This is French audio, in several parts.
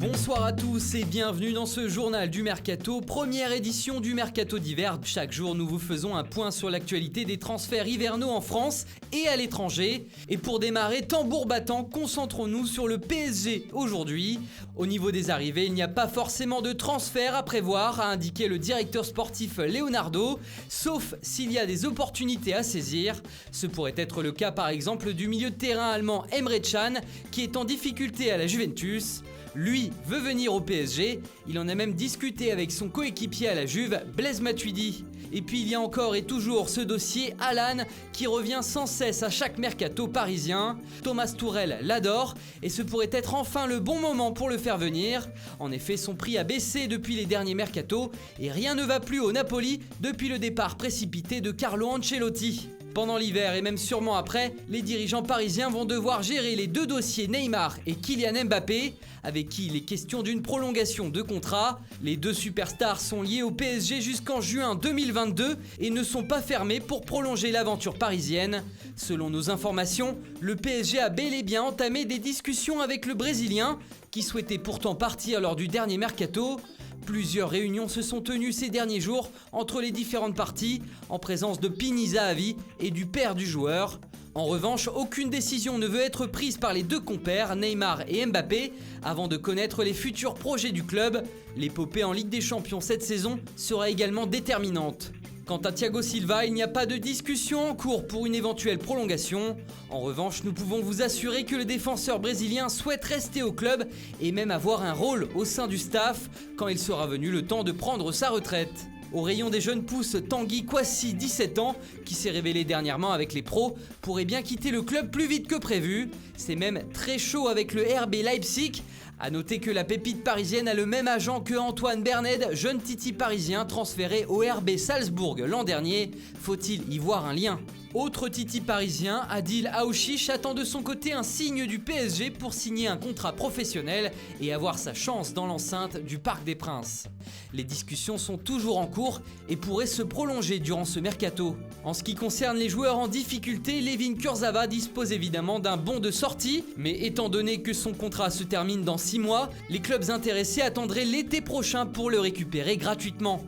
Bonsoir à tous et bienvenue dans ce journal du Mercato, première édition du Mercato d'hiver. Chaque jour, nous vous faisons un point sur l'actualité des transferts hivernaux en France et à l'étranger. Et pour démarrer, tambour battant, concentrons-nous sur le PSG aujourd'hui. Au niveau des arrivées, il n'y a pas forcément de transfert à prévoir, a indiqué le directeur sportif Leonardo, sauf s'il y a des opportunités à saisir. Ce pourrait être le cas par exemple du milieu de terrain allemand Emre Can, qui est en difficulté à la Juventus. Lui veut venir au PSG, il en a même discuté avec son coéquipier à la Juve, Blaise Matuidi. Et puis il y a encore et toujours ce dossier Alan qui revient sans cesse à chaque mercato parisien. Thomas Tuchel l'adore et ce pourrait être enfin le bon moment pour le faire venir. En effet, son prix a baissé depuis les derniers mercatos et rien ne va plus au Napoli depuis le départ précipité de Carlo Ancelotti. Pendant l'hiver et même sûrement après, les dirigeants parisiens vont devoir gérer les deux dossiers Neymar et Kylian Mbappé, avec qui il est question d'une prolongation de contrat. Les deux superstars sont liés au PSG jusqu'en juin 2022 et ne sont pas fermés pour prolonger l'aventure parisienne. Selon nos informations, le PSG a bel et bien entamé des discussions avec le Brésilien, qui souhaitait pourtant partir lors du dernier mercato. Plusieurs réunions se sont tenues ces derniers jours entre les différentes parties, en présence de Pini Zahavi et du père du joueur. En revanche, aucune décision ne veut être prise par les deux compères, Neymar et Mbappé, avant de connaître les futurs projets du club. L'épopée en Ligue des Champions cette saison sera également déterminante. Quant à Thiago Silva, il n'y a pas de discussion en cours pour une éventuelle prolongation. En revanche, nous pouvons vous assurer que le défenseur brésilien souhaite rester au club et même avoir un rôle au sein du staff quand il sera venu le temps de prendre sa retraite. Au rayon des jeunes pousses, Tanguy Kouassi, 17 ans, qui s'est révélé dernièrement avec les pros, pourrait bien quitter le club plus vite que prévu. C'est même très chaud avec le RB Leipzig. A noter que la pépite parisienne a le même agent que Antoine Berned, jeune titi parisien transféré au RB Salzbourg l'an dernier. Faut-il y voir un lien ? Autre titi parisien, Adil Aouchiche attend de son côté un signe du PSG pour signer un contrat professionnel et avoir sa chance dans l'enceinte du Parc des Princes. Les discussions sont toujours en cours et pourraient se prolonger durant ce mercato. En ce qui concerne les joueurs en difficulté, Layvin Kurzawa dispose évidemment d'un bon de sortie, mais étant donné que son contrat se termine dans 6 mois, les clubs intéressés attendraient l'été prochain pour le récupérer gratuitement.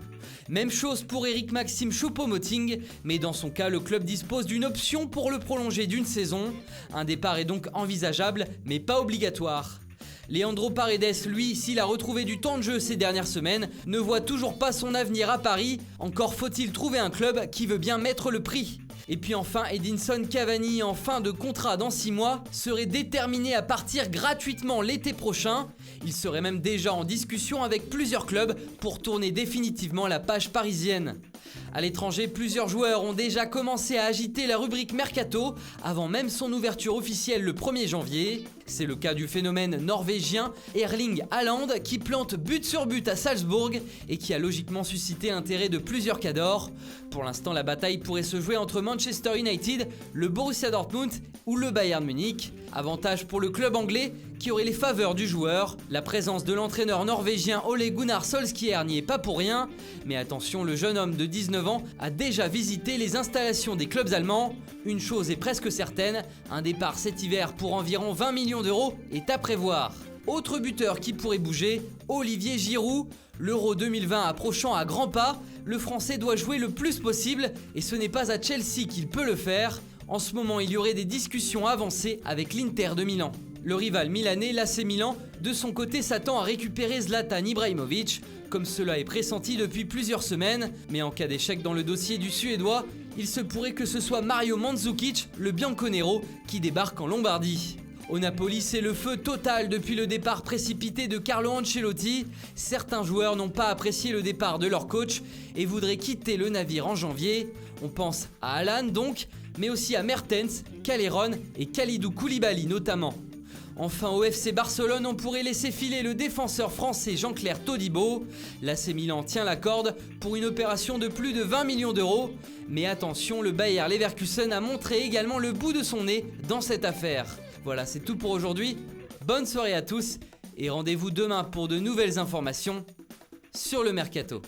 Même chose pour Eric Maxime Choupo-Moting, mais dans son cas, le club dispose d'une option pour le prolonger d'une saison. Un départ est donc envisageable, mais pas obligatoire. Leandro Paredes, lui, s'il a retrouvé du temps de jeu ces dernières semaines, ne voit toujours pas son avenir à Paris. Encore faut-il trouver un club qui veut bien mettre le prix. Et puis enfin, Edinson Cavani, en fin de contrat dans 6 mois, serait déterminé à partir gratuitement l'été prochain. Il serait même déjà en discussion avec plusieurs clubs pour tourner définitivement la page parisienne. À l'étranger, plusieurs joueurs ont déjà commencé à agiter la rubrique Mercato avant même son ouverture officielle le 1er janvier. C'est le cas du phénomène norvégien Erling Haaland qui plante but sur but à Salzbourg et qui a logiquement suscité l'intérêt de plusieurs cadors. Pour l'instant, la bataille pourrait se jouer entre Manchester United, le Borussia Dortmund ou le Bayern Munich. Avantage pour le club anglais qui aurait les faveurs du joueur. La présence de l'entraîneur norvégien Ole Gunnar Solskjaer n'y est pas pour rien. Mais attention, le jeune homme de 19 ans a déjà visité les installations des clubs allemands. Une chose est presque certaine, un départ cet hiver pour environ 20 millions d'euros est à prévoir. Autre buteur qui pourrait bouger, Olivier Giroud. L'Euro 2020 approchant à grands pas, le Français doit jouer le plus possible et ce n'est pas à Chelsea qu'il peut le faire. En ce moment, il y aurait des discussions avancées avec l'Inter de Milan. Le rival milanais, l'AC Milan, de son côté s'attend à récupérer Zlatan Ibrahimovic, comme cela est pressenti depuis plusieurs semaines, mais en cas d'échec dans le dossier du Suédois, il se pourrait que ce soit Mario Mandzukic, le Bianconero, qui débarque en Lombardie. Au Napoli, c'est le feu total depuis le départ précipité de Carlo Ancelotti. Certains joueurs n'ont pas apprécié le départ de leur coach et voudraient quitter le navire en janvier. On pense à Alan donc, mais aussi à Mertens, Callejon et Kalidou Koulibaly notamment. Enfin, au FC Barcelone, on pourrait laisser filer le défenseur français Jean-Claire Todibo. L'AC Milan tient la corde pour une opération de plus de 20 millions d'euros. Mais attention, le Bayer Leverkusen a montré également le bout de son nez dans cette affaire. Voilà, c'est tout pour aujourd'hui. Bonne soirée à tous et rendez-vous demain pour de nouvelles informations sur le Mercato.